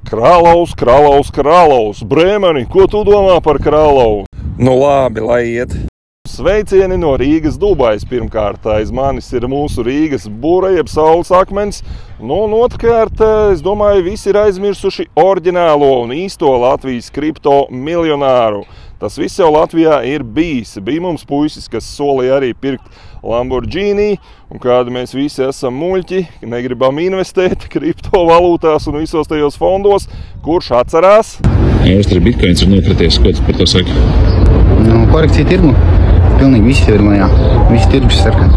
Krālaus, Brēmani, ko tu domā par Krālau? Nu labi, lai iet. Sveicieni no Rīgas Dubais. Pirmkārt, aiz manis ir mūsu Rīgas būra, jeb saules akmens. Nu, un otrkārt, es domāju, visi ir aizmirsuši oriģinālo un īsto Latvijas kripto miljonāru. Tas viss jau Latvijā ir bijis. Bija mums puisis, kas solīja arī pirkt Lamborghini, un kādi mēs visi esam muļķi, negribam investēt kriptovalūtās un visos tajos fondos. Kurš atcerās? Austras bitcoins ir nokrities, ko tu par to saki? Nu, korekcija tirgu. Pilnīgi visi ir, jā. Visi tirgus sarkans.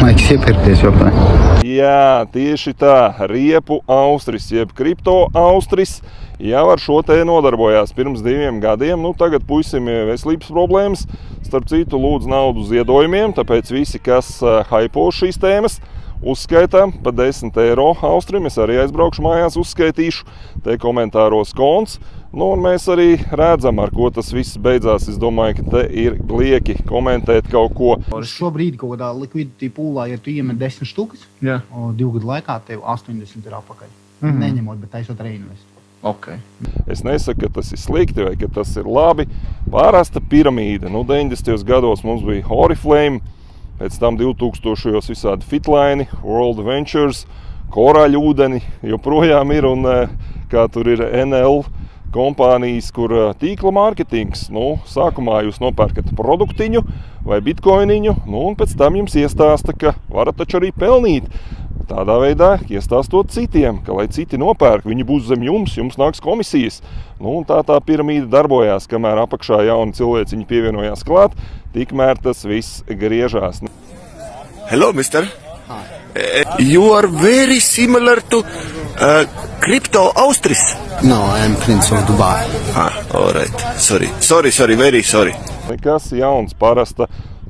Laiks iepirkties joprojām. Jā, tieši tā. Riepu Austris, jeb kripto Austris, jau ar šo te nodarbojās pirms 2 gadiem. Nu, tagad puisim veselības problēmas. Starp citu, lūdzu naudu ziedojumiem, tāpēc visi, kas haipo šīs tēmas, uzskaitām pa 10 eiro Austrim. Es arī aizbraukšu mājās, uzskaitīšu. Te komentāros konts. Nu, un mēs arī redzam, ar ko tas viss beidzās. Es domāju, ka te ir lieki komentēt kaut ko. Šobrīd kaut kādā likvidity poolā, ja tu iemet 10 štukas, 2 gadu laikā tev 80 ir apakaļ. Neņemot, bet taisot reinvestu. Okay. Es nesaku, ka tas ir slikti vai ka tas ir labi. Pārasta piramīda. Nu, 90. gados mums bija Oriflame, pēc tam 2000. visādi Fitline, World Ventures, Korāļūdeni joprojām ir, un kā tur ir NL kompānijas, kur tīkla mārketings. Nu, sākumā jūs nopērkat produktiņu vai bitcoiniņu, nu, un pēc tam jums iestāsta, ka varat taču arī pelnīt. Tādā veidā iestāstot citiem, ka lai citi nopērk, viņi būs zem jums nāks komisijas. Nu, un tā piramīda darbojās, kamēr apakšā jauni cilvēciņi pievienojās klāt, tikmēr tas viss griežās. Hello, mister. You are very similar to Crypto Austris. No, I am Prince of Dubai. All right. Sorry, very sorry. Nekas jauns, parasta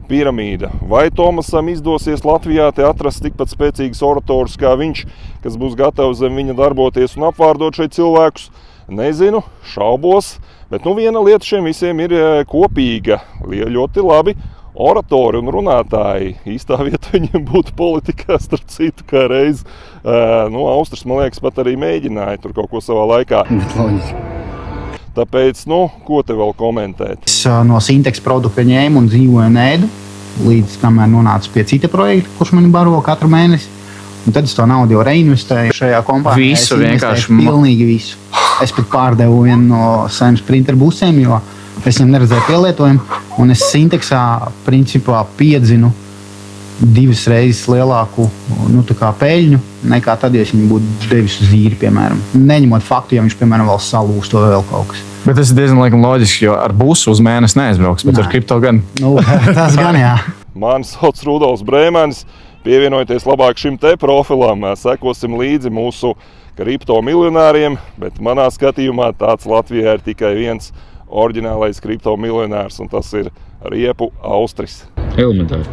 piramīda. Vai Tomasam izdosies Latvijā te atrast tikpat spēcīgas oratorus kā viņš, kas būs gatavs zem viņa darboties un apvārdot šeit cilvēkus? Nezinu, šaubos, bet nu viena lieta šiem visiem ir kopīga. Ļoti labi oratori un runātāji. Īstā vieta viņiem būtu politikā, starp citu, kā reiz. Nu, Austris, man liekas, pat arī mēģināja tur kaut ko savā laikā. Tāpēc, nu, ko te vēl komentēt? Es no Sintex produkta ņēmu un dzīvoju un ēdu, līdz kamēr nonācu pie cita projekta, kurš mani baro katru mēnesi. Un tad es to naudu jau reinvestēju šajā kompānijā. Visu vienkārši. Pilnīgi visu. Es pat pārdevu vienu no saviem sprinter busēm, jo es viņam neredzēju pielietojumu. Un es Sintexā principā piedzinu 2 reizes lielāku peļņu nekā tad, ja viņi būtu devis uz īri, piemēram. Neņemot faktu, ja viņš, piemēram, vēl salūst vai vēl kaut kas. Bet tas ir diezgan laikam loģiski, jo ar busu uz mēnesi neaizbrauks, bet ar kripto gan. Nu, tas gan, jā. Mani sauc Rudolfs Brēmanis. Pievienojieties labāk šim te profilam. Sekosim līdzi mūsu kripto miljonāriem, bet manā skatījumā tāds Latvijā ir tikai viens oriģinālais kripto miljonārs, un tas ir Riepu Austris. Elementāri.